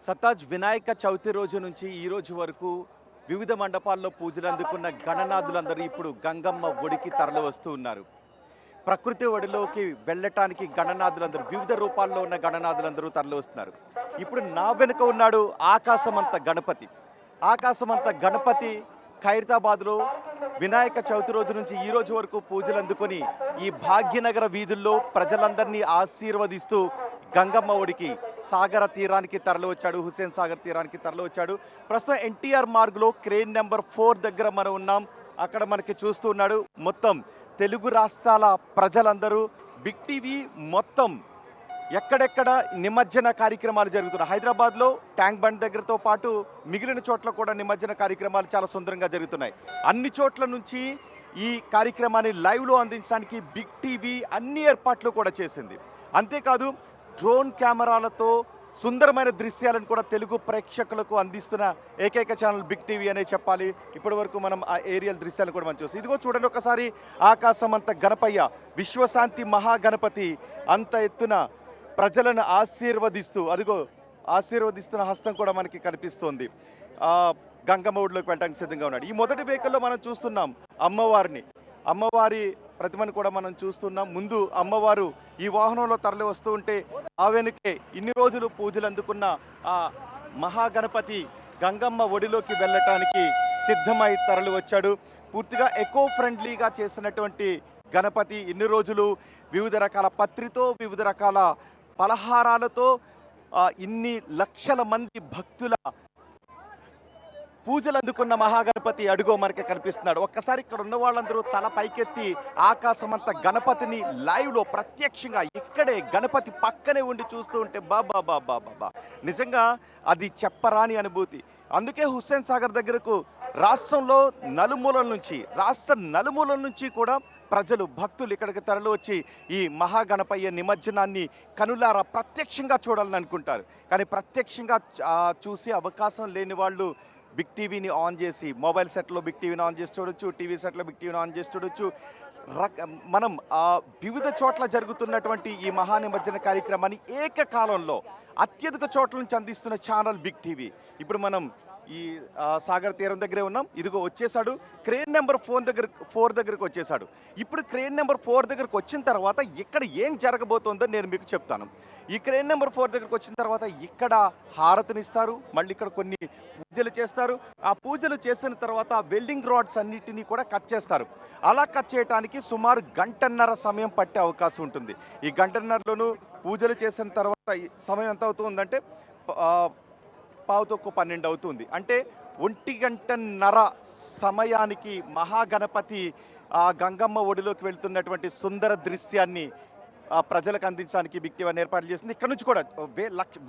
సతాజ్ వినాయక చవితి రోజు నుంచి ఈ రోజు వరకు వివిధ మండపాల్లో పూజలు అందుకున్న గణనాథులందరూ ఇప్పుడు గంగమ్మ ఒడికి తరలి వస్తూ ఉన్నారు. ప్రకృతి ఒడిలోకి వెళ్ళటానికి గణనాథులందరూ వివిధ రూపాల్లో ఉన్న గణనాథులందరూ తరలి వస్తున్నారు. ఇప్పుడు నా వెనుక ఉన్నాడు ఆకాశమంత గణపతి. ఆకాశమంత గణపతి ఖైరతాబాద్లో వినాయక చవితి రోజు నుంచి ఈ రోజు వరకు పూజలు అందుకొని ఈ భాగ్యనగర వీధుల్లో ప్రజలందరినీ ఆశీర్వదిస్తూ గంగమ్మ ఒడికి సాగర తీరానికి తరలి వచ్చాడు. హుస్సేన్ సాగర్ తీరానికి తరలి వచ్చాడు. ప్రస్తుతం ఎన్టీఆర్ మార్గ్లో క్రేన్ నెంబర్ 4 దగ్గర మనం ఉన్నాం. అక్కడ మనకి చూస్తూ ఉన్నాడు మొత్తం తెలుగు రాష్ట్రాల ప్రజలందరూ బిగ్ టీవీ మొత్తం ఎక్కడెక్కడ నిమజ్జన కార్యక్రమాలు జరుగుతున్నాయి. హైదరాబాద్లో ట్యాంక్ బండ్ దగ్గరతో పాటు మిగిలిన చోట్ల కూడా నిమజ్జన కార్యక్రమాలు చాలా సుందరంగా జరుగుతున్నాయి. అన్ని చోట్ల నుంచి ఈ కార్యక్రమాన్ని లైవ్లో అందించడానికి బిగ్ టీవీ అన్ని ఏర్పాట్లు కూడా చేసింది. అంతేకాదు డ్రోన్ కెమెరాలతో సుందరమైన దృశ్యాలను కూడా తెలుగు ప్రేక్షకులకు అందిస్తున్న ఏకైక ఛానల్ బిగ్ టీవీ అనే చెప్పాలి. ఇప్పటి వరకు మనం ఆ ఏరియల్ దృశ్యాలను కూడా మనం చూస్తాం. ఇదిగో చూడండి ఒకసారి, ఆకాశం అంత గణపయ్య విశ్వశాంతి మహాగణపతి అంత ఎత్తున ప్రజలను ఆశీర్వదిస్తూ, అదిగో ఆశీర్వదిస్తున్న హస్తం కూడా మనకి కనిపిస్తోంది. గంగమ్మ ఒడిలోకి వెళ్ళడానికి సిద్ధంగా ఉన్నాడు. ఈ మొదటి వెహికల్లో మనం చూస్తున్నాం అమ్మవారి ప్రతిమను కూడా మనం చూస్తున్నాం. ముందు అమ్మవారు ఈ వాహనంలో తరలి వస్తూ ఉంటే ఆ వెనుకే ఇన్ని రోజులు పూజలు అందుకున్న ఆ మహాగణపతి గంగమ్మ ఒడిలోకి వెళ్ళటానికి సిద్ధమై తరలి వచ్చాడు. పూర్తిగా ఎకో ఫ్రెండ్లీగా చేసినటువంటి గణపతి ఇన్ని రోజులు వివిధ రకాల పత్రితో, వివిధ రకాల పలహారాలతో ఇన్ని లక్షల మంది భక్తుల పూజలు అందుకున్న మహాగణపతి అడుగో మనకి కనిపిస్తున్నాడు. ఒక్కసారి ఇక్కడ ఉన్న వాళ్ళందరూ తల పైకెత్తి ఆకాశమంత గణపతిని లైవ్లో ప్రత్యక్షంగా ఇక్కడే గణపతి పక్కనే ఉండి చూస్తూ ఉంటే బాబా బాబా బాబా నిజంగా అది చెప్పరాని అనుభూతి. అందుకే హుస్సేన్ సాగర్ దగ్గరకు రాష్ట్ర నలుమూలల నుంచి కూడా ప్రజలు, భక్తులు ఇక్కడికి తరలి వచ్చి ఈ మహాగణపయ్య నిమజ్జనాన్ని కనులారా ప్రత్యక్షంగా చూడాలని అనుకుంటారు. కానీ ప్రత్యక్షంగా చూసే అవకాశం లేని వాళ్ళు బిగ్ టీవీని ఆన్ చేసి, మొబైల్ సెట్లో బిగ్ టీవీని ఆన్ చేసి చూడొచ్చు, టీవీ సెట్లో బిగ్ టీవీని ఆన్ చేసి చూడొచ్చు. మనం వివిధ చోట్ల జరుగుతున్నటువంటి ఈ మహానిమజ్జన కార్యక్రమాన్ని ఏకకాలంలో అత్యధిక చోట్ల నుంచి అందిస్తున్న ఛానల్ బిగ్ టీవీ. ఇప్పుడు మనం ఈ సాగర్ తీరం దగ్గరే ఉన్నాం. ఇదిగో వచ్చేసాడు, క్రేన్ నెంబర్ 4 దగ్గరకు వచ్చేసాడు. ఇప్పుడు క్రేన్ నెంబర్ 4 దగ్గరకు వచ్చిన తర్వాత ఇక్కడ ఏం జరగబోతోందో నేను మీకు చెప్తాను. ఈ క్రేన్ నెంబర్ 4 దగ్గరకు వచ్చిన తర్వాత ఇక్కడ హారతినిస్తారు, మళ్ళీ ఇక్కడ కొన్ని పూజలు చేస్తారు. ఆ పూజలు చేసిన తర్వాత వెల్డింగ్ రాడ్స్ అన్నిటినీ కూడా కట్ చేస్తారు. అలా కట్ చేయడానికి సుమారు గంటన్నర సమయం పట్టే అవకాశం ఉంటుంది. ఈ గంటన్నరలోనూ పూజలు చేసిన తర్వాత సమయం ఎంత అవుతుందంటే 11:12 అవుతుంది. అంటే 1:30 సమయానికి మహాగణపతి గంగమ్మ ఒడిలోకి వెళ్తున్నటువంటి సుందర దృశ్యాన్ని ప్రజలకు అందించడానికి బిగ్ టీవీ ఏర్పాట్లు చేసింది. ఇక్కడ నుంచి కూడా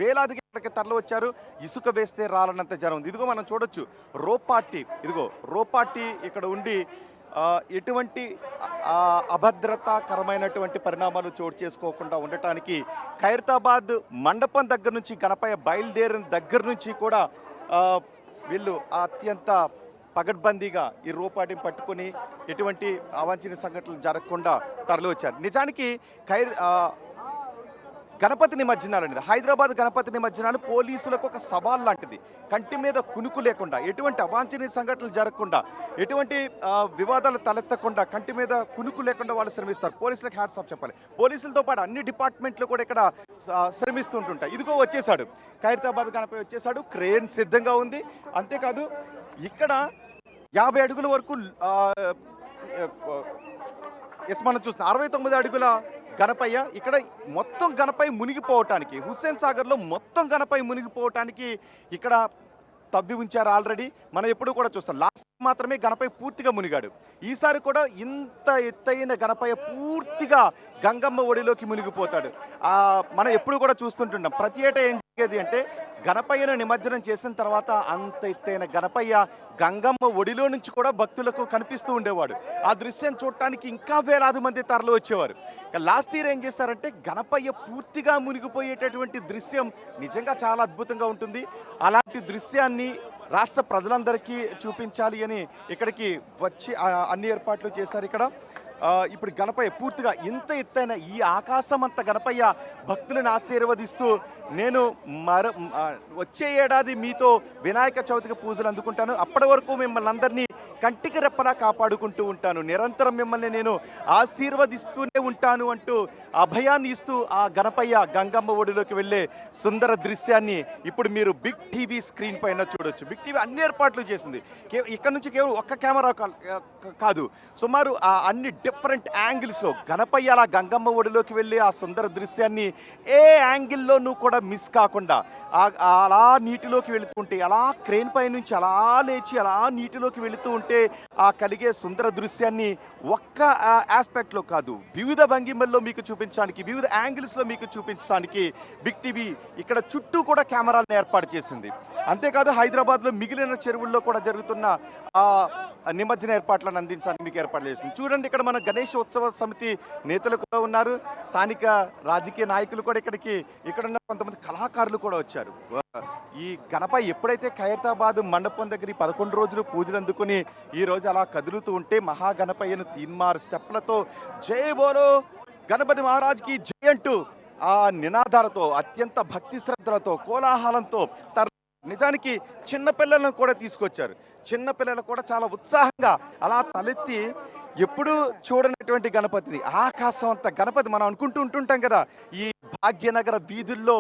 వేలాదిగా ఇక్కడికి తరలి వచ్చారు. ఇసుక వేస్తే రాలనంత జనం ఉంది. ఇదిగో మనం చూడొచ్చు రోపాటి ఇక్కడ ఉండి ఎటువంటి అభద్రతాకరమైనటువంటి పరిణామాలు చోటు చేసుకోకుండా ఉండటానికి ఖైరతాబాద్ మండపం దగ్గర నుంచి గణపయ్య బయలుదేరిన దగ్గర నుంచి కూడా వీళ్ళు అత్యంత పగడ్బందీగా ఈ రోపాటిని పట్టుకొని ఎటువంటి అవాంఛనీయ సంఘటనలు జరగకుండా తరలి వచ్చారు. నిజానికి గణపతి నిమజ్జనాలు అనేది, హైదరాబాద్ గణపతి నిమజ్జనాలు పోలీసులకు ఒక సవాల్ లాంటిది. కంటి మీద కునుకు లేకుండా, ఎటువంటి అవాంఛనీయ సంఘటనలు జరగకుండా, ఎటువంటి వివాదాలు తలెత్తకుండా, కంటి మీద కునుకు లేకుండా వాళ్ళు శ్రమిస్తారు. పోలీసులకు హ్యాట్స్ ఆఫ్ చెప్పాలి. పోలీసులతో పాటు అన్ని డిపార్ట్మెంట్లు కూడా ఇక్కడ శ్రమిస్తుంటుంటాయి. ఇదిగో వచ్చేసాడు ఖైరతాబాద్ గణపతి వచ్చేసాడు. క్రేన్ సిద్ధంగా ఉంది. అంతేకాదు ఇక్కడ 50 అడుగుల వరకు మనం చూస్తున్నాం. 69 అడుగుల గణపయ్య ఇక్కడ మొత్తం గణపయ్య మునిగిపోవటానికి, హుస్సేన్ సాగర్లో మొత్తం గణపయ్య మునిగిపోవటానికి ఇక్కడ తవ్వి ఉంచారు ఆల్రెడీ. మనం ఎప్పుడు కూడా చూస్తాం. లాస్ట్ మాత్రమే గణపయ్య పూర్తిగా మునిగాడు. ఈసారి కూడా ఇంత ఎత్తైన గణపయ్య పూర్తిగా గంగమ్మ ఒడిలోకి మునిగిపోతాడు. మనం ఎప్పుడు కూడా చూస్తుంటున్నాం. ప్రతి ఏటా ఏం జరిగేది అంటే గణపయ్యను నిమజ్జనం చేసిన తర్వాత అంత ఎత్తైన గణపయ్య గంగమ్మ ఒడిలో నుంచి కూడా భక్తులకు కనిపిస్తూ ఉండేవాడు. ఆ దృశ్యం చూడటానికి ఇంకా వేలాది మంది తరలి వచ్చేవారు. లాస్ట్ ఇయర్ ఏం చేశారంటే గణపయ్య పూర్తిగా మునిగిపోయేటటువంటి దృశ్యం నిజంగా చాలా అద్భుతంగా ఉంటుంది. అలాంటి దృశ్యాన్ని రాష్ట్ర ప్రజలందరికీ చూపించాలి అని ఇక్కడికి వచ్చి అన్ని ఏర్పాట్లు చేశారు. ఇక్కడ ఇప్పుడు గణపయ్య పూర్తిగా ఇంత ఎత్తైన ఈ ఆకాశం అంత గణపయ్య భక్తులను ఆశీర్వదిస్తూ నేను వచ్చే ఏడాది మీతో వినాయక చవితికి పూజలు అందుకుంటాను, అప్పటి వరకు మిమ్మల్ని అందరినీ కంటికి రెప్పలా కాపాడుకుంటూ ఉంటాను, నిరంతరం మిమ్మల్ని నేను ఆశీర్వదిస్తూనే ఉంటాను అంటూ అభయాన్ని ఇస్తూ ఆ గణపయ్య గంగమ్మ ఒడిలోకి వెళ్ళే సుందర దృశ్యాన్ని ఇప్పుడు మీరు బిగ్ టీవీ స్క్రీన్ పైన చూడొచ్చు. బిగ్ టీవీ అన్ని ఏర్పాట్లు చేసింది. ఇక్కడ నుంచి కేవలం ఒక్క కెమెరా కాదు, సుమారు అన్ని డిఫరెంట్ యాంగిల్స్లో గణపయ్య అలా గంగమ్మ ఒడిలోకి వెళ్ళి ఆ సుందర దృశ్యాన్ని ఏ యాంగిల్లోనూ కూడా మిస్ కాకుండా అలా నీటిలోకి వెళుతుంటే, అలా క్రేన్ పై నుంచి అలా లేచి అలా నీటిలోకి వెళుతూ ఉంటే ఆ కలిగే సుందర దృశ్యాన్ని ఒక్క ఆస్పెక్ట్లో కాదు, వివిధ భంగిమల్లో మీకు చూపించడానికి, వివిధ యాంగిల్స్లో మీకు చూపించడానికి బిగ్ టీవీ ఇక్కడ చుట్టూ కూడా కెమెరాలను ఏర్పాటు చేసింది. అంతేకాదు హైదరాబాద్లో మిగిలిన చెరువుల్లో కూడా జరుగుతున్న నిమజ్జన ఏర్పాట్లను అందించడానికి మీకు ఏర్పాట్లు చేసింది. చూడండి, ఇక్కడ మన గణేష్ ఉత్సవ సమితి నేతలు కూడా ఉన్నారు, స్థానిక రాజకీయ నాయకులు కూడా ఇక్కడున్న కొంతమంది కళాకారులు కూడా వచ్చారు. ఈ గణపయ్య ఎప్పుడైతే ఖైరతాబాద్ మండపం దగ్గర 11 రోజులు పూజలు అందుకుని ఈ రోజు అలా కదులుతూ ఉంటే మహాగణపయ్యను తీన్మార్ స్టెప్లతో జై బోలో గణపతి మహారాజ్కి జై అంటూ ఆ నినాదాలతో అత్యంత భక్తి శ్రద్ధలతో కోలాహలంతో నిజానికి చిన్నపిల్లలను కూడా తీసుకొచ్చారు. చిన్నపిల్లలు కూడా చాలా ఉత్సాహంగా అలా తలెత్తి ఎప్పుడు చూడనటువంటి గణపతిని, ఆకాశం అంత గణపతి మనం అనుకుంటూ ఉంటుంటాం కదా, ఈ భాగ్యనగర వీధుల్లో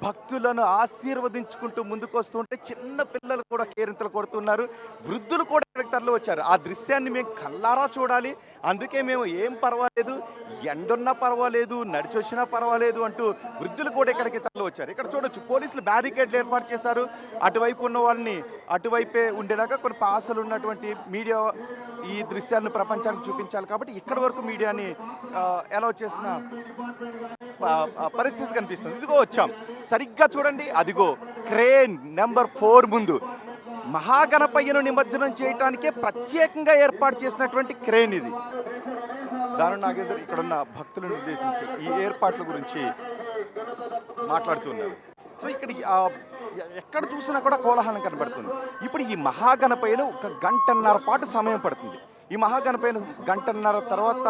భక్తులను ఆశీర్వదించుకుంటూ ముందుకు వస్తుంటే చిన్న పిల్లలు కూడా కేరింతలు కొడుతున్నారు, వృద్ధులు కూడా ఇక్కడికి తరలి వచ్చారు. ఆ దృశ్యాన్ని మేము కళ్ళారా చూడాలి, అందుకే మేము ఏం పర్వాలేదు, ఎండున్నా పర్వాలేదు, నడిచి వచ్చినా పర్వాలేదు అంటూ వృద్ధులు కూడా ఇక్కడికి తరలి వచ్చారు. ఇక్కడ చూడొచ్చు, పోలీసులు బ్యారికేడ్లు ఏర్పాటు చేశారు, అటువైపు ఉన్న వాళ్ళని అటువైపే ఉండేలాగా. కొన్ని పాసలు ఉన్నటువంటి మీడియా ఈ దృశ్యాలను ప్రపంచానికి చూపించాలి కాబట్టి ఇక్కడి వరకు మీడియాని అలౌ చేసిన పరిస్థితి కనిపిస్తుంది. ఇదిగో వచ్చాం, సరిగ్గా చూడండి, అదిగో క్రేన్ నెంబర్ 4 ముందు మహాగణపయ్యను నిమజ్జనం చేయటానికే ప్రత్యేకంగా ఏర్పాటు చేసినటువంటి క్రేన్ ఇది. దాని నాగేందర్ ఇక్కడున్న భక్తులను ఉద్దేశించి ఈ ఏర్పాట్ల గురించి మాట్లాడుతున్నారు. సో ఇక్కడ ఎక్కడ చూసినా కూడా కోలాహలం కనబడుతుంది. ఇప్పుడు ఈ మహాగణపయ్యను 1 గంటన్నర పాటు సమయం పడుతుంది. ఈ మహాగణపయ్యను 1.5 గంటల తర్వాత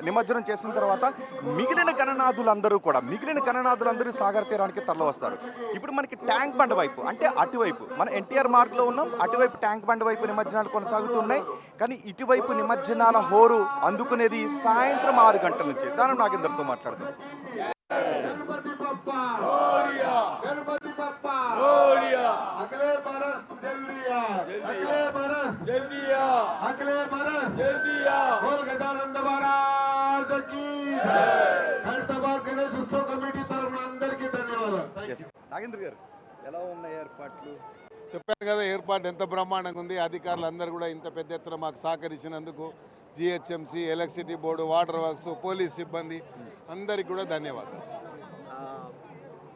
నిమజ్జనం చేసిన తర్వాత మిగిలిన గణనాథులందరూ సాగర్ తీరానికి తరలి వస్తారు. ఇప్పుడు మనకి ట్యాంక్ బండ్ వైపు, అంటే అటువైపు మన ఎన్టీఆర్ మార్గ్లో ఉన్నాం, అటువైపు ట్యాంక్ బండ్ వైపు నిమజ్జనాలు కొనసాగుతున్నాయి. కానీ ఇటువైపు నిమజ్జనాల హోరు అందుకునేది సాయంత్రం 6 గంటల నుంచి. దాని నాగేందర్తో మాట్లాడతాం. నాగేంద్ర గారు, ఎలా ఉన్నాయి ఏర్పాట్లు? చెప్పాను కదా, ఏర్పాటు ఎంత బ్రహ్మాండంగా ఉంది. అధికారులు అందరూ కూడా ఇంత పెద్ద ఎత్తున మాకు సహకరించినందుకు GHMC, electricity board, water works, police సిబ్బంది అందరికి కూడా ధన్యవాదాలు.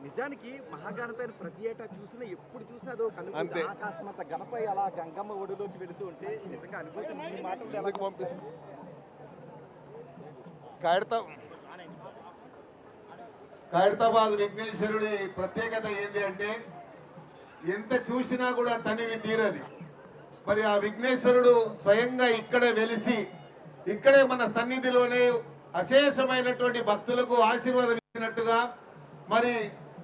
నిజానికి మహాగణపయ్యను ప్రతి ఏటా చూసినా, ఎప్పుడు చూసినా అదో అంతే, ఆకాశం అంత గణపయ్య అలా గంగమ్మ ఒడిలోకి వెళుతూ ఉంటే నిజంగా అనుభూతి. ఈ మాటలు ఎలా పంపిస్తుంది? ఖైరతాబాద్ విఘ్నేశ్వరుడి ప్రత్యేకత ఏంటి అంటే ఎంత చూసినా కూడా తనివి తీరది. మరి ఆ విఘ్నేశ్వరుడు స్వయంగా ఇక్కడే వెలిసి ఇక్కడే మన సన్నిధిలోనే అశేషమైనటువంటి భక్తులకు ఆశీర్వాదం ఇచ్చినట్టుగా, మరి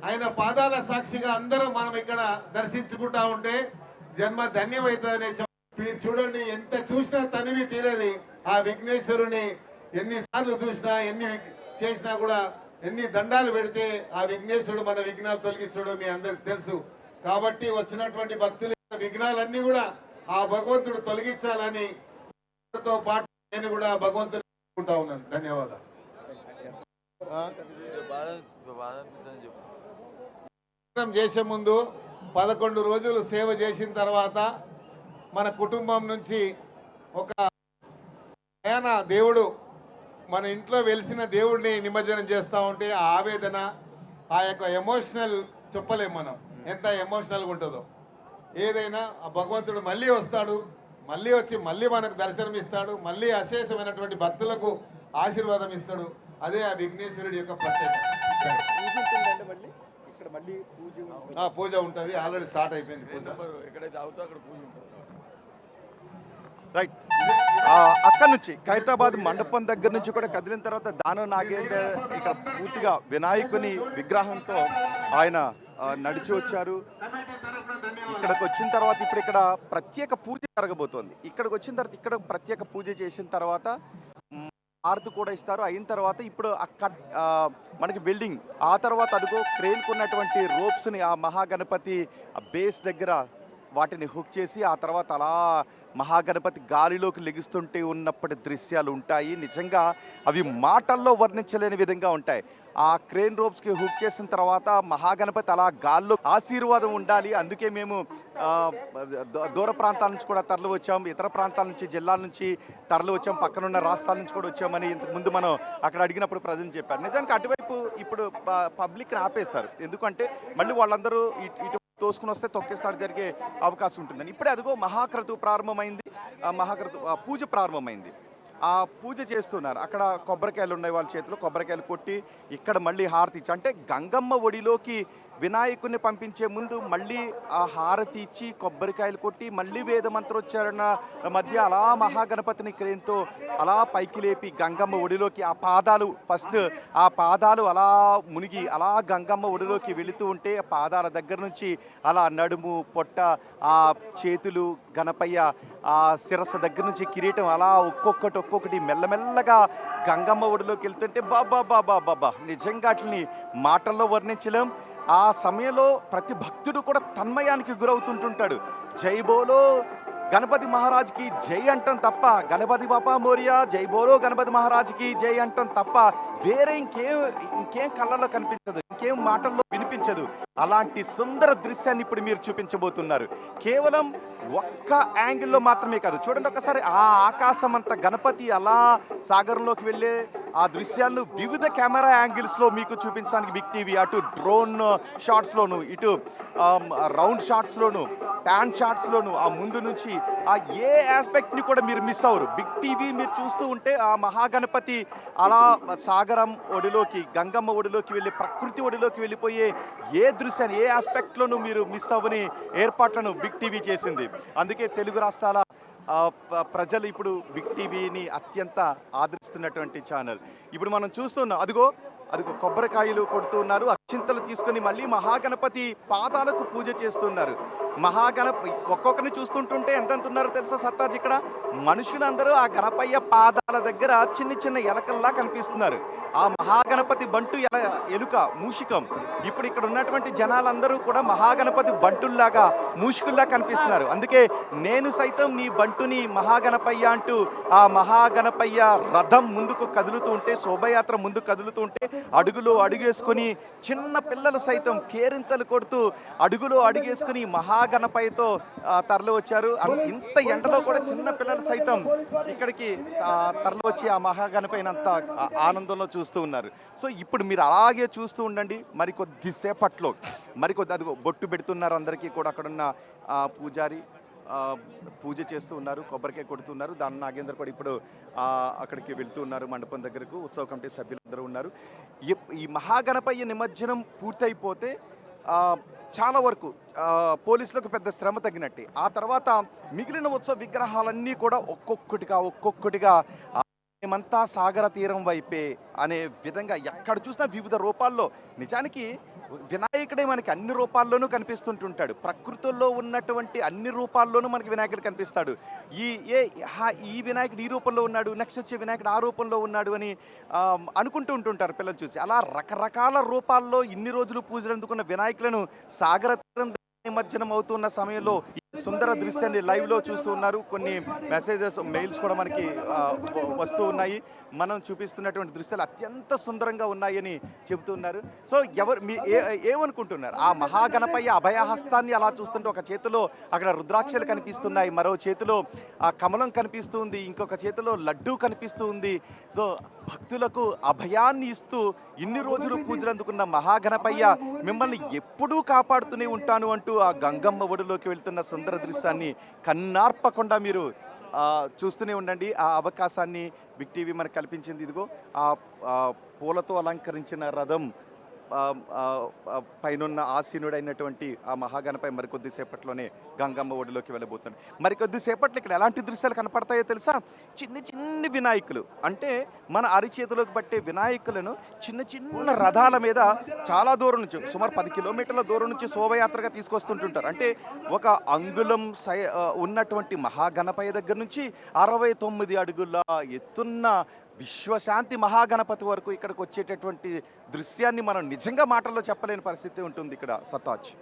ఆయన పాదాల సాక్షిగా అందరం మనం ఇక్కడ దర్శించుకుంటా ఉంటే జన్మ ధన్యమవుతుందనే మీరు చూడండి, ఎంత చూసినా తనివి తీరది. ఆ విఘ్నేశ్వరుని ఎన్నిసార్లు చూసినా, ఎన్ని చేసినా కూడా, ఎన్ని దండాలు పెడితే ఆ విఘ్నేశ్వరుడు మన విఘ్నాలు తొలగిస్తాడు మీ అందరికి తెలుసు. కాబట్టి వచ్చినటువంటి భక్తుల విఘ్నాలన్నీ కూడా ఆ భగవంతుడు తొలగించాలని పాటు నేను కూడా భగవంతుడు అనుకుంటా ఉన్నాను. ధన్యవాదాలు. చేసే ముందు 11 రోజులు సేవ చేసిన తర్వాత మన కుటుంబం నుంచి ఒక దేవుడు మన ఇంట్లో వెలిసిన దేవుడిని నిమజ్జనం చేస్తూ ఉంటే ఆ ఆవేదన, ఆ యొక్క ఎమోషనల్ చెప్పలేము మనం ఎంత ఎమోషనల్గా ఉంటుందో. ఏదైనా ఆ భగవంతుడు మళ్ళీ వస్తాడు, మళ్ళీ వచ్చి మళ్ళీ మనకు దర్శనం ఇస్తాడు, మళ్ళీ అశేషమైనటువంటి భక్తులకు ఆశీర్వాదం ఇస్తాడు. అదే ఆ విఘ్నేశ్వరుడి యొక్క ప్రత్యేకత. పూజ ఉంటుంది, ఆల్రెడీ స్టార్ట్ అయిపోయింది పూజ. రైట్. అక్కడి నుంచి ఖైరతాబాద్ మండపం దగ్గర నుంచి కూడా కదిలిన తర్వాత దాను నాగేందర్ ఇక్కడ పూర్తిగా వినాయకుని విగ్రహంతో ఆయన నడిచి వచ్చారు. ఇక్కడికి వచ్చిన తర్వాత ఇప్పుడు ఇక్కడ ప్రత్యేక పూజ జరగబోతోంది. ఇక్కడికి వచ్చిన తర్వాత ఇక్కడ ప్రత్యేక పూజ చేసిన తర్వాత హారతి కూడా ఇస్తారు. అయిన తర్వాత ఇప్పుడు మనకి బిల్డింగ్ ఆ తర్వాత అదిగో క్రేన్కున్నటువంటి రోప్స్ని ఆ మహాగణపతి బేస్ దగ్గర వాటిని హుక్ చేసి ఆ తర్వాత అలా మహాగణపతి గాలిలోకి లెగిస్తుంటే ఉన్నప్పటి దృశ్యాలు ఉంటాయి. నిజంగా అవి మాటల్లో వర్ణించలేని విధంగా ఉంటాయి. ఆ క్రేన్ రోప్స్కి హుక్ చేసిన తర్వాత మహాగణపతి అలా గాల్లో ఆశీర్వాదం ఉండాలి. అందుకే మేము దూర ప్రాంతాల నుంచి కూడా తరలి వచ్చాం, ఇతర ప్రాంతాల నుంచి జిల్లాల నుంచి తరలి వచ్చాం, పక్కనున్న రాష్ట్రాల నుంచి కూడా వచ్చామని ఇంతకుముందు మనం అక్కడ అడిగినప్పుడు ప్రజలు చెప్పారు. నిజానికి అటువైపు ఇప్పుడు పబ్లిక్ని ఆపేశారు. ఎందుకంటే మళ్ళీ వాళ్ళందరూ ఇటు తోసుకుని వస్తే తొక్కేస్తాడు జరిగే అవకాశం ఉంటుందని. ఇప్పుడే అదిగో మహాక్రతు ప్రారంభమైంది, మహాక్రతు పూజ ప్రారంభమైంది. ఆ పూజ చేస్తున్నారు. అక్కడ కొబ్బరికాయలు ఉన్నాయి వాళ్ళ చేతిలో, కొబ్బరికాయలు కొట్టి ఇక్కడ మళ్ళీ హారతి ఇచ్చి అంటే గంగమ్మ ఒడిలోకి వినాయకుడిని పంపించే ముందు మళ్ళీ ఆ హారతి ఇచ్చి కొబ్బరికాయలు కొట్టి మళ్ళీ వేద మంత్రోచ్చారణ మధ్య అలా మహాగణపతిని క్రేన్తో అలా పైకి లేపి గంగమ్మ ఒడిలోకి ఆ పాదాలు ఫస్ట్ ఆ పాదాలు అలా మునిగి అలా గంగమ్మ ఒడిలోకి వెళుతూ ఉంటే ఆ పాదాల దగ్గర నుంచి అలా నడుము పొట్ట ఆ చేతులు గణపయ్య ఆ శిరస్సు దగ్గర నుంచి కిరీటం అలా ఒక్కొక్కటి మెల్లమెల్లగా గంగమ్మ ఒడిలోకి వెళ్తుంటే బాబా బాబా బాబా నిజంగా వాటిని మాటల్లో వర్ణించలేం. ఆ సమయంలో ప్రతి భక్తుడు కూడా తన్మయానికి గురవుతుంటుంటాడు. జై బోలో గణపతి మహారాజ్కి జై అంటాం తప్ప, గణపతి బాపా మోరియా జై బోలో గణపతి మహారాజ్కి జై అంటాం తప్ప వేరే ఇంకేం కళ్ళలో కనిపించదు, ఇంకేం మాటల్లో వినిపించదు. అలాంటి సుందర దృశ్యాన్ని ఇప్పుడు మీరు చూపించబోతున్నారు. కేవలం ఒక్క యాంగిల్లో మాత్రమే కాదు, చూడండి ఒకసారి ఆ ఆకాశం అంత గణపతి అలా సాగరంలోకి వెళ్ళే ఆ దృశ్యాలను వివిధ కెమెరా యాంగిల్స్లో మీకు చూపించడానికి బిగ్ టీవీ అటు డ్రోన్ షాట్స్లోను, ఇటు రౌండ్ షాట్స్లోను, ప్యాన్ షాట్స్లోను, ఆ ముందు నుంచి ఆ ఏ ఆస్పెక్ట్ని కూడా మీరు మిస్ అవ్వరు. బిగ్ టీవీ మీరు చూస్తూ ఉంటే ఆ మహాగణపతి అలా సాగరం ఒడిలోకి గంగమ్మ ఒడిలోకి వెళ్ళి ప్రకృతి ఒడిలోకి వెళ్ళిపోయే ఏ దృశ్యాన్ని ఏ ఆస్పెక్ట్లోనూ మీరు మిస్ అవ్వని ఏర్పాట్లను బిగ్ టీవీ చేసింది. అందుకే తెలుగు రాష్ట్రాల ప్రజలు ఇప్పుడు బిగ్ టీవీని అత్యంత ఆదరిస్తున్నటువంటి ఛానల్. ఇప్పుడు మనం చూస్తున్నాం అదిగో కొబ్బరికాయలు కొడుతున్నారు, అక్షింతలు తీసుకొని మళ్ళీ మహాగణపతి పాదాలకు పూజ చేస్తున్నారు. ఒక్కొక్కరిని చూస్తుంటుంటే ఎంత ఉన్నారో తెలుసా సత్తాజ్, ఇక్కడ మనుషులందరూ ఆ గణపయ్య పాదాల దగ్గర చిన్న ఎలకల్లా కనిపిస్తున్నారు. ఆ మహాగణపతి బంటు ఎలుక మూషికం. ఇప్పుడు ఇక్కడ ఉన్నటువంటి జనాలందరూ కూడా మహాగణపతి బంటుల్లాగా మూషికుల్లా కనిపిస్తున్నారు. అందుకే నేను సైతం నీ బంటుని మహాగణపయ్య అంటూ ఆ మహాగణపయ్య రథం ముందుకు కదులుతూ ఉంటే, శోభయాత్ర ముందుకు కదులుతూ ఉంటే అడుగులో అడుగేసుకొని చిన్న పిల్లలు సైతం కేరింతలు కొడుతూ అడుగులో అడుగేసుకుని మహాగణపయ్యతో తరలి వచ్చారు. ఇంత ఎండలో కూడా చిన్న పిల్లలు సైతం ఇక్కడికి తరలి వచ్చి ఆ మహాగణపయ్యనంత ఆనందంలో చూస్తూ ఉన్నారు. సో ఇప్పుడు మీరు అలాగే చూస్తూ ఉండండి. మరికొద్దిసేపట్లో అదిగో బొట్టు పెడుతున్నారు అందరికీ కూడా. అక్కడున్న పూజారి పూజ చేస్తూ ఉన్నారు, కొబ్బరికాయ కొడుతున్నారు. దాని నాగేందర్ కూడా ఇప్పుడు అక్కడికి వెళ్తూ ఉన్నారు మండపం దగ్గరకు. ఉత్సవ కమిటీ సభ్యులందరూ ఉన్నారు. ఈ మహాగణపయ్య నిమజ్జనం పూర్తయిపోతే చాలా వరకు పోలీసులకు పెద్ద శ్రమ తగ్గినట్టే. ఆ తర్వాత మిగిలిన ఉత్సవ విగ్రహాలన్నీ కూడా ఒక్కొక్కటిగా మేమంతా సాగర తీరం వైపే అనే విధంగా ఎక్కడ చూసినా వివిధ రూపాల్లో. నిజానికి వినాయకుడే మనకి అన్ని రూపాల్లోనూ కనిపిస్తుంటుంటాడు. ప్రకృతుల్లో ఉన్నటువంటి అన్ని రూపాల్లోనూ మనకి వినాయకుడు కనిపిస్తాడు. ఈ వినాయకుడు ఈ రూపంలో ఉన్నాడు, నెక్స్ట్ వచ్చే వినాయకుడు ఆ రూపంలో ఉన్నాడు అని అనుకుంటూ ఉంటుంటారు పిల్లలు చూసి. అలా రకరకాల రూపాల్లో ఇన్ని రోజులు పూజలు అందుకున్న వినాయకులను సాగర తీరం నిమజ్జనం అవుతున్న సమయంలో ఈ సుందర దృశ్యాన్ని లైవ్లో చూస్తూ ఉన్నారు. కొన్ని మెసేజెస్ మెయిల్స్ కూడా మనకి వస్తూ ఉన్నాయి. మనం చూపిస్తున్నటువంటి దృశ్యాలు అత్యంత సుందరంగా ఉన్నాయని చెబుతున్నారు. సో ఏమనుకుంటున్నారు? ఆ మహాగణపయ్య అభయహస్తాన్ని అలా చూస్తుంటే ఒక చేతిలో అక్కడ రుద్రాక్షలు కనిపిస్తున్నాయి, మరో చేతిలో ఆ కమలం కనిపిస్తుంది, ఇంకొక చేతిలో లడ్డూ కనిపిస్తూ ఉంది. సో భక్తులకు అభయాన్ని ఇస్తూ ఇన్ని రోజులు పూజలు అందుకున్న మహాగణపయ్య మిమ్మల్ని ఎప్పుడూ కాపాడుతూనే ఉంటాను అంటూ ఆ గంగమ్మ ఒడిలోకి వెళ్తున్న సుందర దృశ్యాన్ని కన్నార్పకుండా మీరు చూస్తూనే ఉండండి. ఆ అవకాశాన్ని బిగ్ టీవీ మనకు కల్పించింది. ఇదిగో ఆ పూలతో అలంకరించిన రథం ఆ, ఆ, పైనున్న ఆసీనుడైనటువంటి ఆ మహాగణపై మరికొద్ది సేపట్లోనే గంగమ్మ ఒడిలోకి వెళ్ళబోతుంది. మరికొద్ది సేపట్లో ఇక్కడ ఎలాంటి దృశ్యాలు కనపడతాయో తెలుసా? చిన్ని చిన్ని వినాయకులు, అంటే మన అరిచేతిలోకి పట్టే వినాయకులను చిన్న చిన్న రథాల మీద చాలా దూరం నుంచి, సుమారు 10 కిలోమీటర్ల దూరం నుంచి శోభయాత్రగా తీసుకొస్తుంటుంటారు. అంటే ఒక అంగుళం ఉన్నటువంటి మహాగణపయ్య దగ్గర నుంచి 69 అడుగుల ఎత్తున్న విశ్వశాంతి మహాగణపతి వరకు ఇక్కడికి వచ్చేటటువంటి దృశ్యాన్ని మనం నిజంగా మాటల్లో చెప్పలేని పరిస్థితి ఉంటుంది ఇక్కడ సతాజ్.